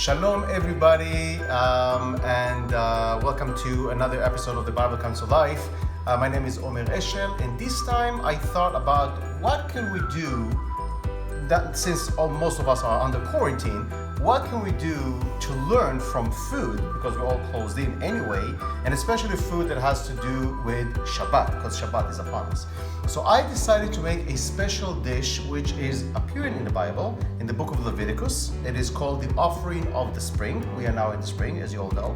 Shalom, everybody, and welcome to another episode of the Bible Comes to Life. My name is Omer Eshel, and this time I thought about what can we do that since most of us are under quarantine, what can we do to learn from food, because we're all closed in anyway, and especially food that has to do with Shabbat, because Shabbat is upon us. So I decided to make a special dish which is appearing in the Bible, in the book of Leviticus. It is called the offering of the spring. We are now in the spring, as you all know.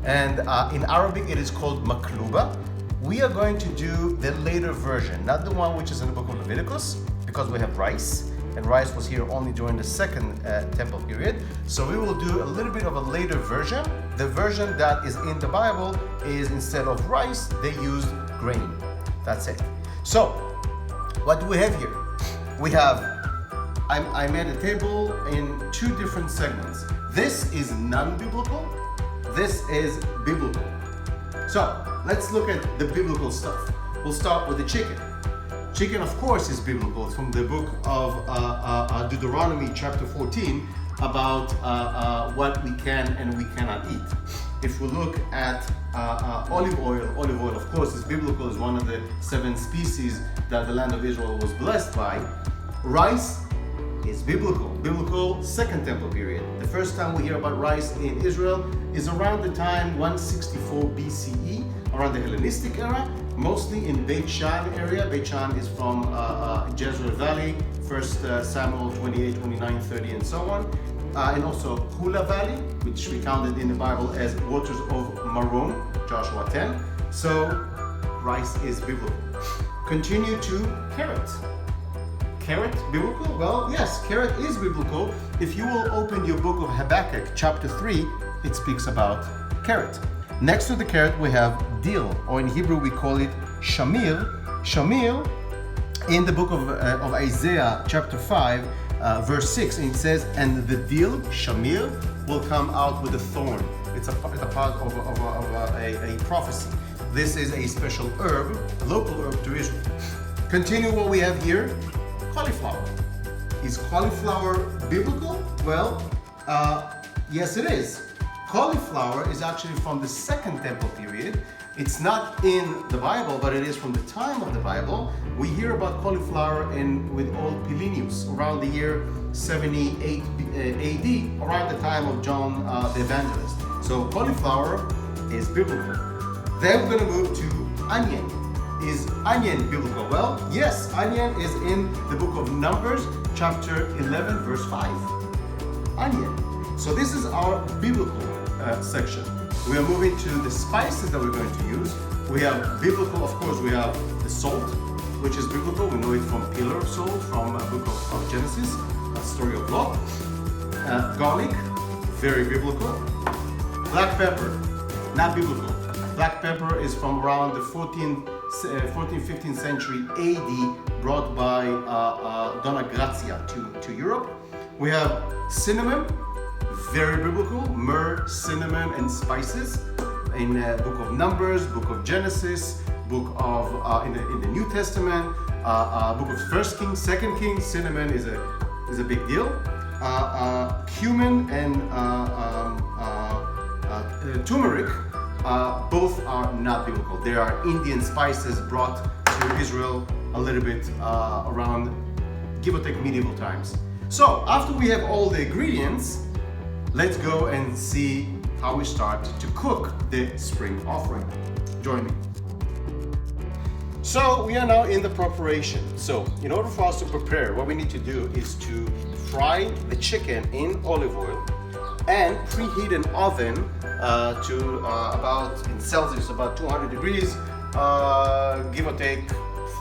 And in Arabic, it is called makluba. We are going to do the later version, not the one which is in the book of Leviticus, because we have rice. And rice was here only during the second temple period. So we will do a little bit of a later version. The version that is in the Bible is instead of rice, they used grain. That's it. So, what do we have here? We have, I made a table in two different segments. This is non-biblical. This is biblical. So, let's look at the biblical stuff. We'll start with the chicken. Chicken, of course, is biblical. It's from the book of Deuteronomy chapter 14 about what we can and we cannot eat. If we look at olive oil, of course, is biblical. Is one of the 7 species that the land of Israel was blessed by. Rice is biblical second temple period. The first time we hear about rice in Israel is around the time 164 BCE, around the Hellenistic era, mostly in Beit Shan area. Beit Shan is from Jezreel Valley, 1 Samuel 28, 29, 30, and so on. And also Hula Valley, which we counted in the Bible as waters of Marom, Joshua 10. So rice is biblical. Continue to carrot. Carrot biblical? Well, yes, carrot is biblical. If you will open your book of Habakkuk, chapter 3, it speaks about carrot. Next to the carrot, we have dill, or in Hebrew we call it shamir. Shamir, in the book of Isaiah, chapter 5, verse 6, and it says, and the dill, shamir, will come out with a thorn. It's a part of a prophecy. This is a special herb, a local herb to Israel. Continue what we have here. Cauliflower. Is cauliflower biblical? Well, yes it is. Cauliflower is actually from the second temple period. It's not in the Bible, but it is from the time of the Bible. We hear about cauliflower with old Plinius around the year 78 AD, around the time of John the Evangelist. So cauliflower is biblical. Then we're going to move to onion. Is onion biblical? Well, yes, onion is in the book of Numbers, chapter 11, verse 5. Onion. So this is our biblical section. We are moving to the spices that we're going to use. We have biblical, of course, we have the salt, which is biblical. We know it from pillar of salt, from the book of Genesis, a story of Lot. Garlic, very biblical. Black pepper, not biblical. Black pepper is from around the 15th century AD, brought by Donna Grazia to Europe. We have cinnamon, very biblical. Myrrh, cinnamon, and spices in the book of Numbers, book of Genesis, book of in the New Testament, book of First Kings, Second Kings. Cinnamon is a big deal. Cumin and turmeric. Both are not biblical. They are Indian spices brought to Israel a little bit around, give or take, medieval times. So after we have all the ingredients, let's go and see how we start to cook the spring offering. Join me. So we are now in the preparation. So in order for us to prepare, what we need to do is to fry the chicken in olive oil and preheat an oven to about, in Celsius, about 200 degrees, give or take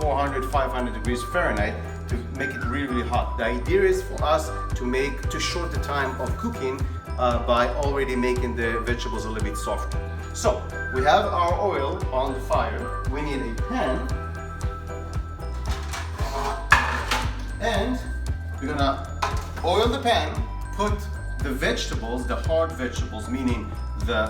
400, 500 degrees Fahrenheit, to make it really, really hot. The idea is for us to short the time of cooking by already making the vegetables a little bit softer. So we have our oil on the fire. We need a pan, and we're gonna oil the pan, put the vegetables, the hard vegetables, meaning the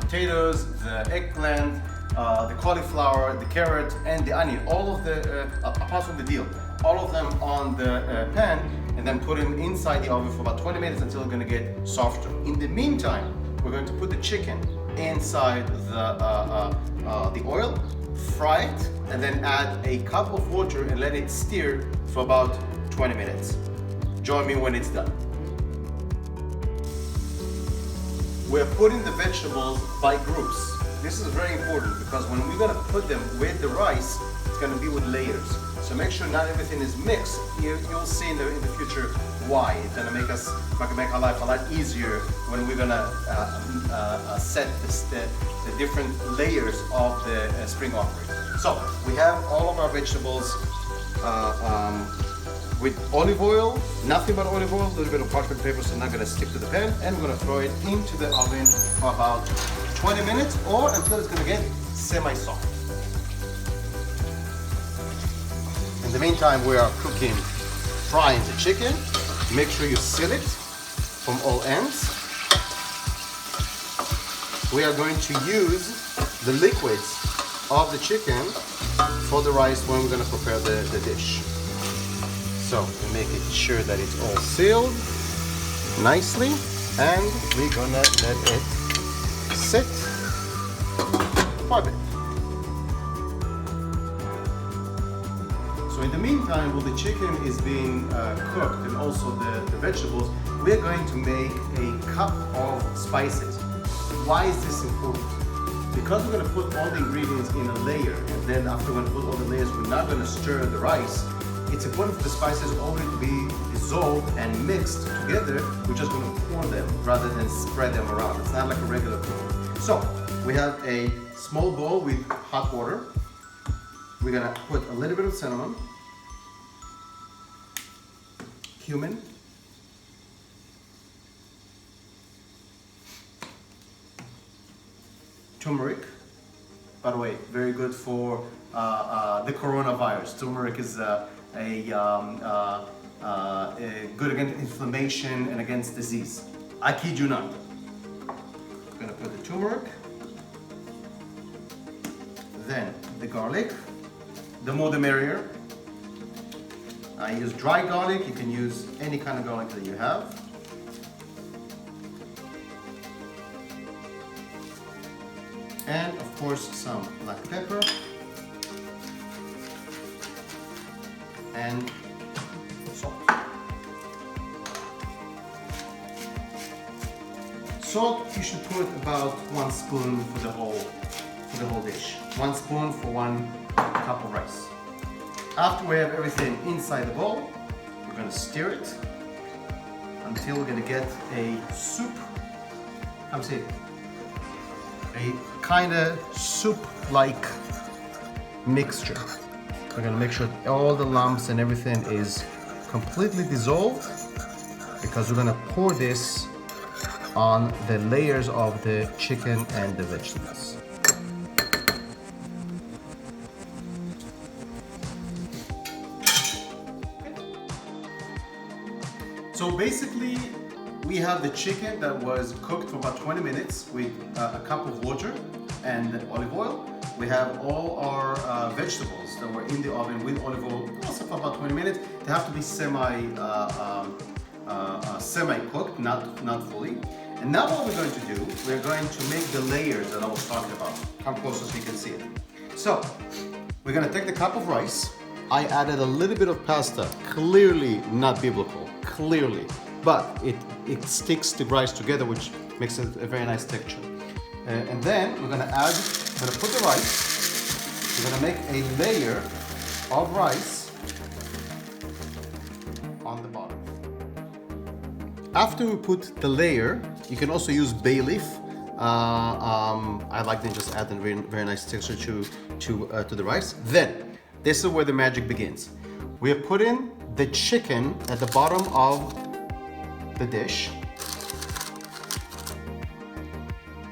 potatoes, the eggplant, the cauliflower, the carrot, and the onion, all of the, apart from the dill, all of them on the pan, and then put them inside the oven for about 20 minutes until it's gonna get softer. In the meantime, we're going to put the chicken inside the oil, fry it, and then add a cup of water and let it steer for about 20 minutes. Join me when it's done. We're putting the vegetables by groups. This is very important because when we're gonna put them with the rice, it's gonna be with layers. So make sure not everything is mixed. You'll see in the future why. It's gonna make our life a lot easier when we're gonna set the different layers of the spring offering. So we have all of our vegetables with olive oil, nothing but olive oil, a little bit of parchment paper so it's not gonna stick to the pan, and we're gonna throw it into the oven for about 20 minutes or until it's gonna get semi-soft. In the meantime, we are frying the chicken. Make sure you seal it from all ends. We are going to use the liquids of the chicken for the rice when we're gonna prepare the dish. So we make it sure that it's all sealed nicely, and we're gonna let it sit for a bit. So in the meantime, while the chicken is being cooked and also the vegetables, we're going to make a cup of spices. Why is this important? Because we're going to put all the ingredients in a layer, and then after we're going to put all the layers, we're not going to stir the rice. It's important for the spices already to be dissolved and mixed together. We're just going to pour them rather than spread them around. It's not like a regular cooking. So we have a small bowl with hot water. We're going to put a little bit of cinnamon, cumin, turmeric. By the way, very good for the coronavirus. Turmeric is good against inflammation and against disease. I kid you not. I'm gonna put the turmeric, then the garlic. The more the merrier. I use dry garlic. You can use any kind of garlic that you have. And of course some black pepper and salt. Salt you should put about 1 spoon for the whole dish. 1 spoon for 1 cup of rice. After we have everything inside the bowl, we're going to stir it until we're going to get a soup. Come see it. A kind of soup-like mixture. We're going to make sure all the lumps and everything is completely dissolved, because we're going to pour this on the layers of the chicken and the vegetables. So basically, we have the chicken that was cooked for about 20 minutes with a cup of water and olive oil. We have all our vegetables that were in the oven with olive oil also for about 20 minutes. They have to be semi-cooked, not fully. And now what we're going to do, we're going to make the layers that I was talking about. Come closer so you can see it. So, we're going to take the cup of rice. I added a little bit of pasta, clearly not biblical, clearly. But it sticks the rice together, which makes it a very nice texture. And then we're going to put the rice. We're going to make a layer of rice on the bottom. After we put the layer, you can also use bay leaf. I like to just add a very, very nice texture to the rice. Then, this is where the magic begins. We are putting the chicken at the bottom of the dish.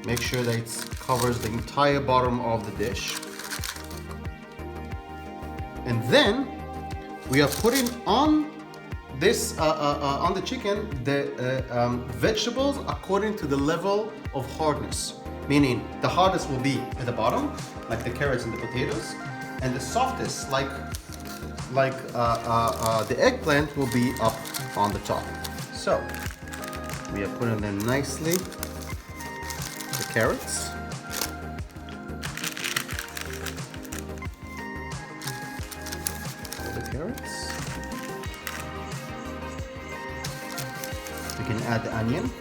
Make sure that it covers the entire bottom of the dish. And then we are putting on this on the chicken the vegetables according to the level of hardness. Meaning the hardest will be at the bottom, like the carrots and the potatoes, and the softest, like like the eggplant will be up on the top. So we are putting them nicely. The carrots. All the carrots. We can add the onion.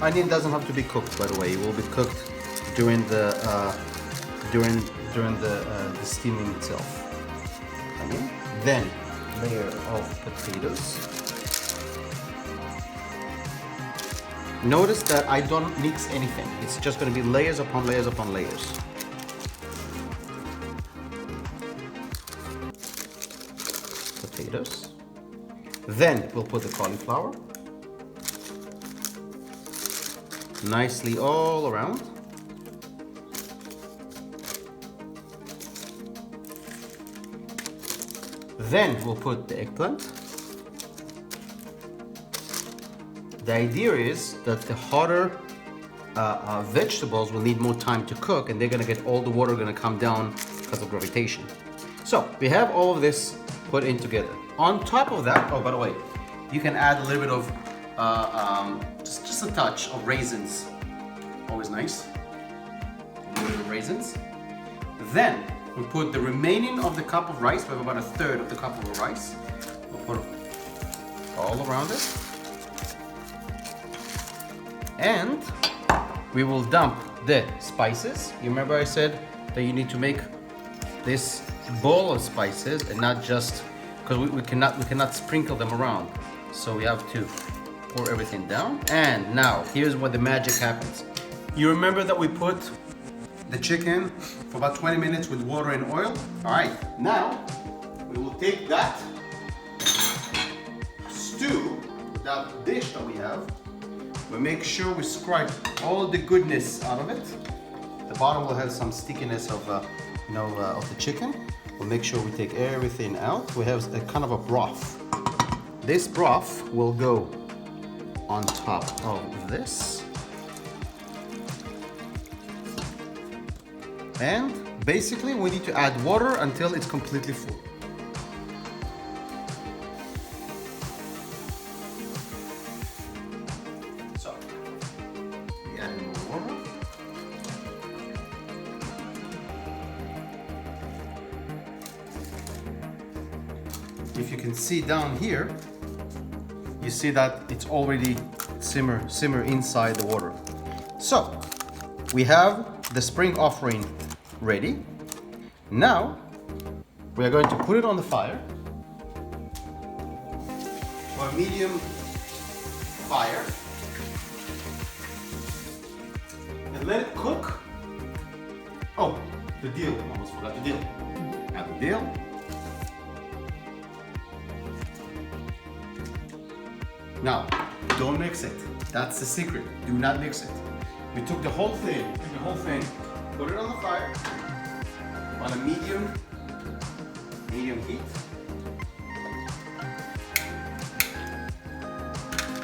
Onion doesn't have to be cooked, by the way. It will be cooked during the steaming itself. Onion. Then layer of potatoes. Notice that I don't mix anything. It's just going to be layers upon layers upon layers. Potatoes. Then we'll put the cauliflower. Nicely all around. Then we'll put the eggplant. The idea is that the hotter vegetables will need more time to cook, and they're gonna get all the water gonna come down because of gravitation. So we have all of this put in together. On top of that, oh, by the way, you can add a little bit of just a touch of raisins. Always nice. A little bit of raisins. Then we put the remaining of the cup of rice. We have about a third of the cup of rice. We'll put it all around it. And we will dump the spices. You remember I said that you need to make this bowl of spices and not just, because we cannot sprinkle them around. So we have to pour everything down. And now here's where the magic happens. You remember that we put the chicken for about 20 minutes with water and oil? All right, now we will take that stew, that dish that we have. We'll make sure we scrape all the goodness out of it. The bottom will have some stickiness of the chicken. We'll make sure we take everything out. We have a kind of a broth. This broth will go on top of this. And basically we need to add water until it's completely full. So, we add more water. If you can see down here, you see that it's already simmer inside the water. So, we have the spring offering ready. Now we are going to put it on the fire for a medium fire and let it cook. Oh, the dill, almost forgot the dill. Add the dill. Now, don't mix it. That's the secret. Do not mix it. We took the whole thing, put it on the fire on a medium heat.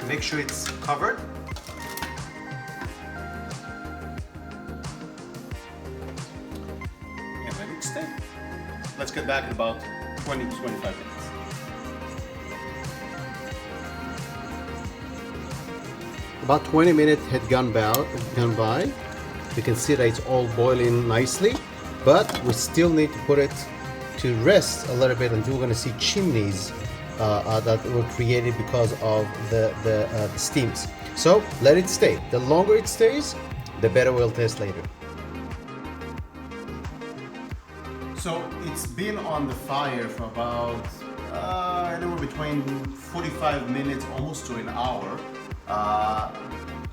Make sure it's covered. And let it stay. Let's get back in about 20 to 25 minutes. About 20 minutes had gone by. You can see that it's all boiling nicely, but we still need to put it to rest a little bit until we're going to see chimneys that were created because of the steams. So let it stay. The longer it stays, the better it will taste later. So it's been on the fire for about anywhere between 45 minutes, almost to an hour.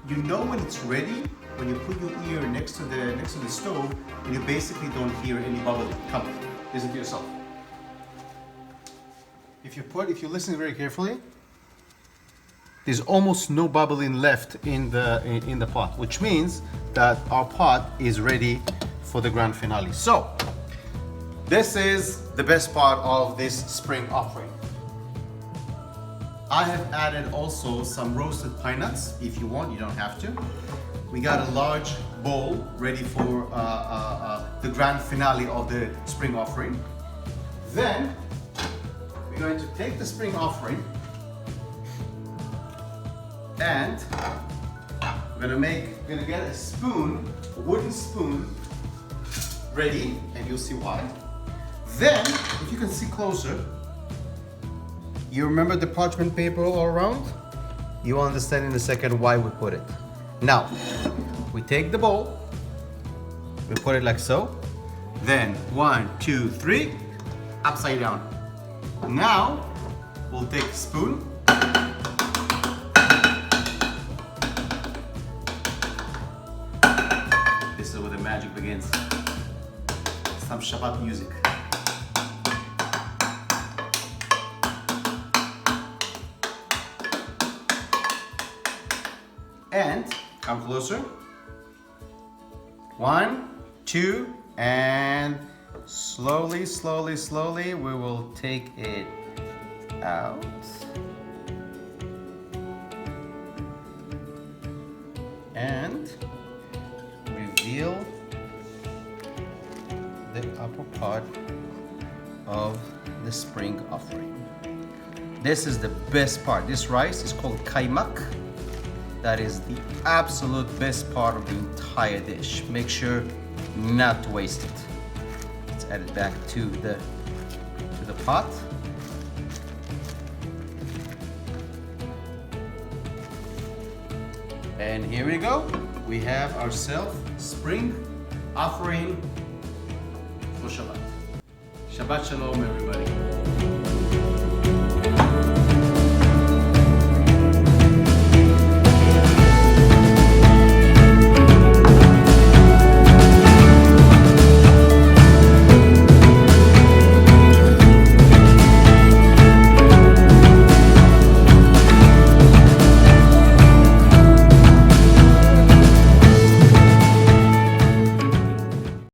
You know when it's ready when you put your ear next to the stove and you basically don't hear any bubbling. Come, listen to yourself. If you listen very carefully, there's almost no bubbling left in the pot, which means that our pot is ready for the grand finale. So this is the best part of this spring offering. I have added also some roasted pine nuts. If you want, you don't have to. We got a large bowl ready for the grand finale of the spring offering. Then going to take the spring offering and we're gonna get a spoon, a wooden spoon, ready, and you'll see why. Then, if you can see closer, you remember the parchment paper all around? You will understand in a second why we put it. Now, we take the bowl, we put it like so. Then 1, 2, 3, upside down. Now, we'll take a spoon. This is where the magic begins. Some Shabbat music. And come closer. 1, 2, and slowly, slowly, slowly, we will take it out. And reveal the upper part of the spring offering. This is the best part. This rice is called kaimak. That is the absolute best part of the entire dish. Make sure not to waste it. Let's add it back to the pot. And here we go. We have ourselves spring offering for Shabbat. Shabbat Shalom, everybody.